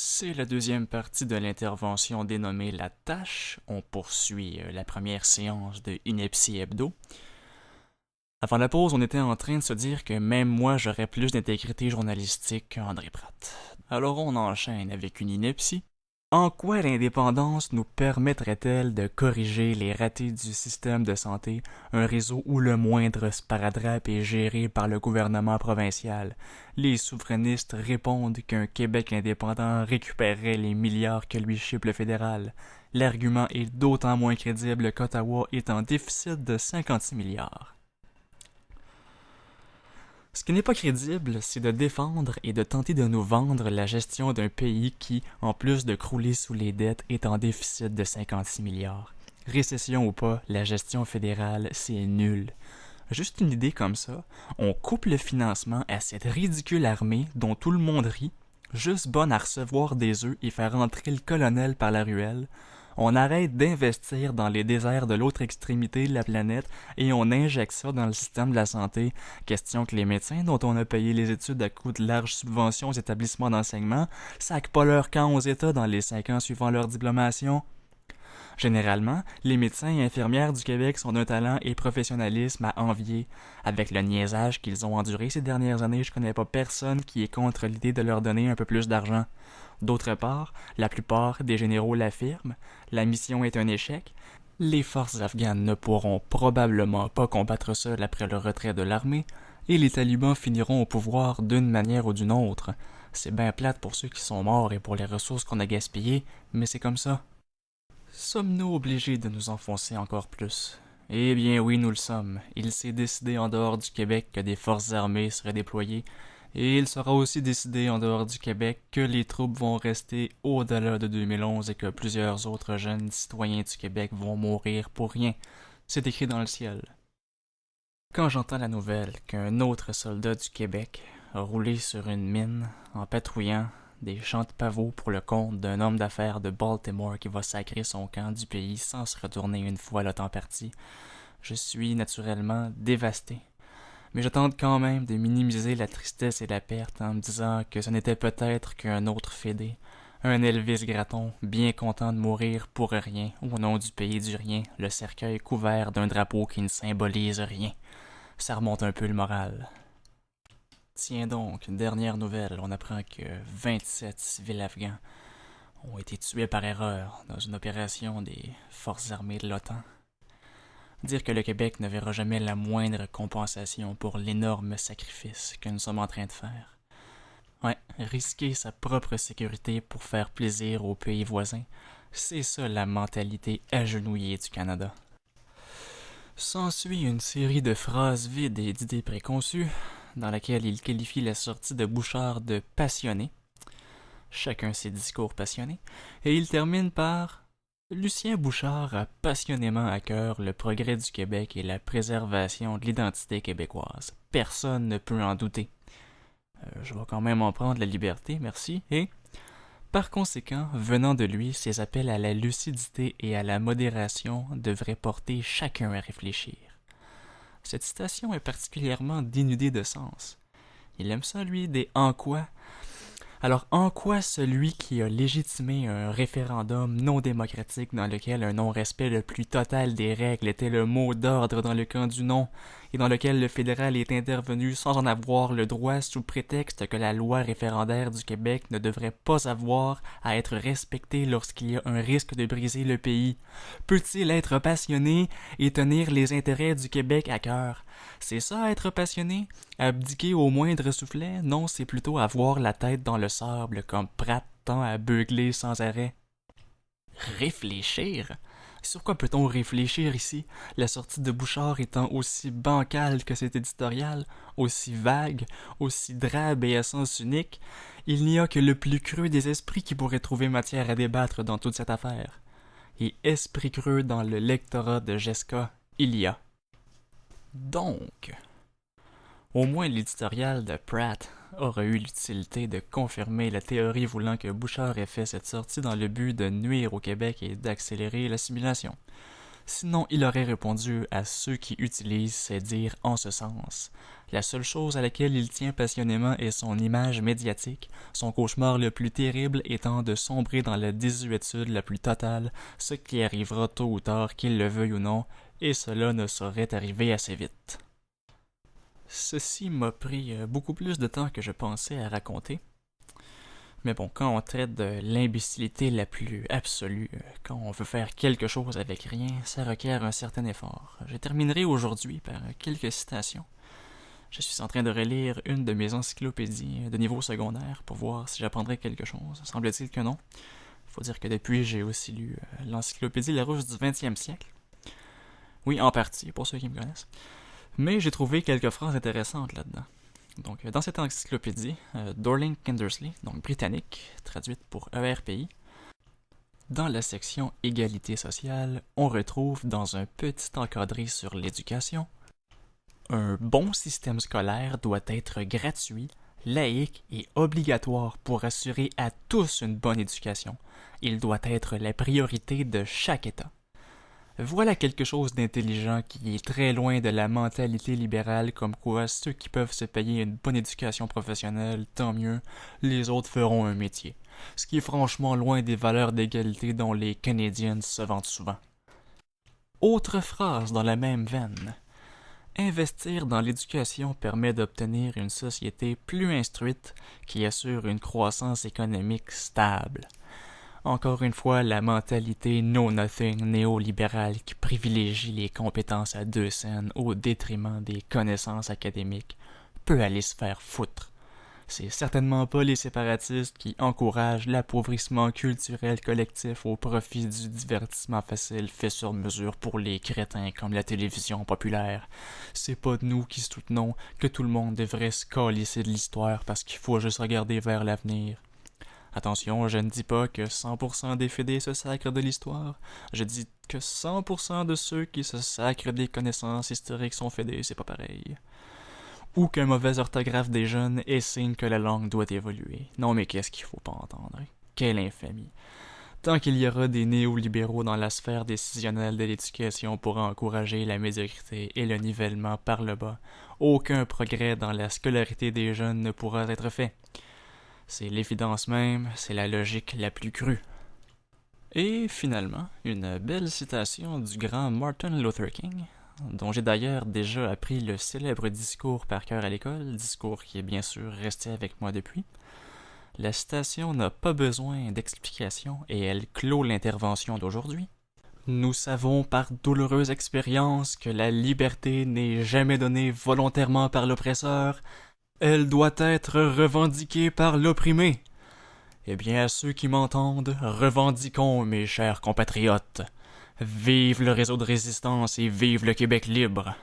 C'est la deuxième partie de l'intervention dénommée La Tâche. On poursuit la première séance de Ineptie Hebdo. Avant la pause, on était en train de se dire que même moi j'aurais plus d'intégrité journalistique qu'André Pratt. Alors on enchaîne avec une ineptie. En quoi l'indépendance nous permettrait-elle de corriger les ratés du système de santé, un réseau où le moindre sparadrap est géré par le gouvernement provincial? Les souverainistes répondent qu'un Québec indépendant récupérerait les milliards que lui chipe le fédéral. L'argument est d'autant moins crédible qu'Ottawa est en déficit de 56 milliards. Ce qui n'est pas crédible, c'est de défendre et de tenter de nous vendre la gestion d'un pays qui, en plus de crouler sous les dettes, est en déficit de 56 milliards. Récession ou pas, la gestion fédérale, c'est nul. Juste une idée comme ça, on coupe le financement à cette ridicule armée dont tout le monde rit, juste bonne à recevoir des œufs et faire entrer le colonel par la ruelle. On arrête d'investir dans les déserts de l'autre extrémité de la planète et on injecte ça dans le système de la santé. Question que les médecins dont on a payé les études à coût de larges subventions aux établissements d'enseignement sacent pas leur camp aux États dans les 5 ans suivant leur diplomation. Généralement, les médecins et infirmières du Québec sont d'un talent et professionnalisme à envier. Avec le niaisage qu'ils ont enduré ces dernières années, je connais pas personne qui est contre l'idée de leur donner un peu plus d'argent. D'autre part, la plupart des généraux l'affirment, la mission est un échec. Les forces afghanes ne pourront probablement pas combattre seules après le retrait de l'armée, et les talibans finiront au pouvoir d'une manière ou d'une autre. C'est bien plate pour ceux qui sont morts et pour les ressources qu'on a gaspillées, mais c'est comme ça. Sommes-nous obligés de nous enfoncer encore plus? Eh bien oui, nous le sommes. Il s'est décidé en dehors du Québec que des forces armées seraient déployées, et il sera aussi décidé en dehors du Québec que les troupes vont rester au-delà de 2011 et que plusieurs autres jeunes citoyens du Québec vont mourir pour rien. C'est écrit dans le ciel. Quand j'entends la nouvelle qu'un autre soldat du Québec a roulé sur une mine en patrouillant des champs de pavots pour le compte d'un homme d'affaires de Baltimore qui va sacrer son camp du pays sans se retourner une fois le temps parti, je suis naturellement dévasté. Mais je tente quand même de minimiser la tristesse et la perte en me disant que ce n'était peut-être qu'un autre fédé, un Elvis Gratton, bien content de mourir pour rien, au nom du pays du rien, le cercueil couvert d'un drapeau qui ne symbolise rien. Ça remonte un peu le moral. Tiens donc, dernière nouvelle, on apprend que 27 civils afghans ont été tués par erreur dans une opération des forces armées de l'OTAN. Dire que le Québec ne verra jamais la moindre compensation pour l'énorme sacrifice que nous sommes en train de faire. Ouais, risquer sa propre sécurité pour faire plaisir aux pays voisins, c'est ça la mentalité agenouillée du Canada. S'ensuit une série de phrases vides et d'idées préconçues, dans laquelle il qualifie la sortie de Bouchard de passionné. Chacun ses discours passionnés. Et il termine par « Lucien Bouchard a passionnément à cœur le progrès du Québec et la préservation de l'identité québécoise. Personne ne peut en douter. Je vais quand même en prendre la liberté, merci. Et, par conséquent, venant de lui, ses appels à la lucidité et à la modération devraient porter chacun à réfléchir. » Cette citation est particulièrement dénudée de sens. Il aime ça, lui, des « en quoi ». Alors, en quoi celui qui a légitimé un référendum non démocratique dans lequel un non-respect le plus total des règles était le mot d'ordre dans le camp du non, et dans lequel le fédéral est intervenu sans en avoir le droit sous prétexte que la loi référendaire du Québec ne devrait pas avoir à être respectée lorsqu'il y a un risque de briser le pays, peut-il être passionné et tenir les intérêts du Québec à cœur? C'est ça être passionné? Abdiquer au moindre soufflet? Non, c'est plutôt avoir la tête dans le sable comme Pratt tend à beugler sans arrêt. Réfléchir? Sur quoi peut-on réfléchir ici, la sortie de Bouchard étant aussi bancale que cet éditorial, aussi vague, aussi drabe et à sens unique? Il n'y a que le plus creux des esprits qui pourrait trouver matière à débattre dans toute cette affaire. Et esprit creux dans le lectorat de Jessica, il y a. Donc, au moins l'éditorial de Pratt aurait eu l'utilité de confirmer la théorie voulant que Bouchard ait fait cette sortie dans le but de nuire au Québec et d'accélérer l'assimilation. Sinon, il aurait répondu à ceux qui utilisent ces dires en ce sens. La seule chose à laquelle il tient passionnément est son image médiatique, son cauchemar le plus terrible étant de sombrer dans la désuétude la plus totale, ce qui arrivera tôt ou tard, qu'il le veuille ou non, et cela ne saurait arriver assez vite. Ceci m'a pris beaucoup plus de temps que je pensais à raconter. Mais bon, quand on traite de l'imbécilité la plus absolue, quand on veut faire quelque chose avec rien, ça requiert un certain effort. Je terminerai aujourd'hui par quelques citations. Je suis en train de relire une de mes encyclopédies de niveau secondaire pour voir si j'apprendrai quelque chose. Semble-t-il que non. Faut dire que depuis, j'ai aussi lu l'encyclopédie Larousse du 20e siècle. Oui, en partie, pour ceux qui me connaissent. Mais j'ai trouvé quelques phrases intéressantes là-dedans. Donc, dans cette encyclopédie, Dorling Kindersley, donc britannique, traduite pour ERPI, dans la section Égalité sociale, on retrouve dans un petit encadré sur l'éducation: un bon système scolaire doit être gratuit, laïque et obligatoire pour assurer à tous une bonne éducation. Il doit être la priorité de chaque État. Voilà quelque chose d'intelligent qui est très loin de la mentalité libérale comme quoi ceux qui peuvent se payer une bonne éducation professionnelle, tant mieux, les autres feront un métier. Ce qui est franchement loin des valeurs d'égalité dont les Canadiens se vantent souvent. Autre phrase dans la même veine. Investir dans l'éducation permet d'obtenir une société plus instruite qui assure une croissance économique stable. Encore une fois, la mentalité know-nothing néolibérale qui privilégie les compétences à 2 cents au détriment des connaissances académiques peut aller se faire foutre. C'est certainement pas les séparatistes qui encouragent l'appauvrissement culturel collectif au profit du divertissement facile fait sur mesure pour les crétins comme la télévision populaire. C'est pas de nous qui soutenons que tout le monde devrait se calisser de l'histoire parce qu'il faut juste regarder vers l'avenir. Attention, je ne dis pas que 100% des fédés se sacrent de l'histoire. Je dis que 100% de ceux qui se sacrent des connaissances historiques sont fédés, c'est pas pareil. Ou qu'un mauvais orthographe des jeunes est signe que la langue doit évoluer. Non mais qu'est-ce qu'il faut pas entendre? Quelle infamie! Tant qu'il y aura des néolibéraux dans la sphère décisionnelle de l'éducation pour encourager la médiocrité et le nivellement par le bas, aucun progrès dans la scolarité des jeunes ne pourra être fait. C'est l'évidence même, c'est la logique la plus crue. Et finalement, une belle citation du grand Martin Luther King, dont j'ai d'ailleurs déjà appris le célèbre discours par cœur à l'école, discours qui est bien sûr resté avec moi depuis. La citation n'a pas besoin d'explication et elle clôt l'intervention d'aujourd'hui. Nous savons par douloureuse expérience que la liberté n'est jamais donnée volontairement par l'oppresseur. Elle doit être revendiquée par l'opprimé. Eh bien, à ceux qui m'entendent, revendiquons, mes chers compatriotes. Vive le réseau de résistance et vive le Québec libre!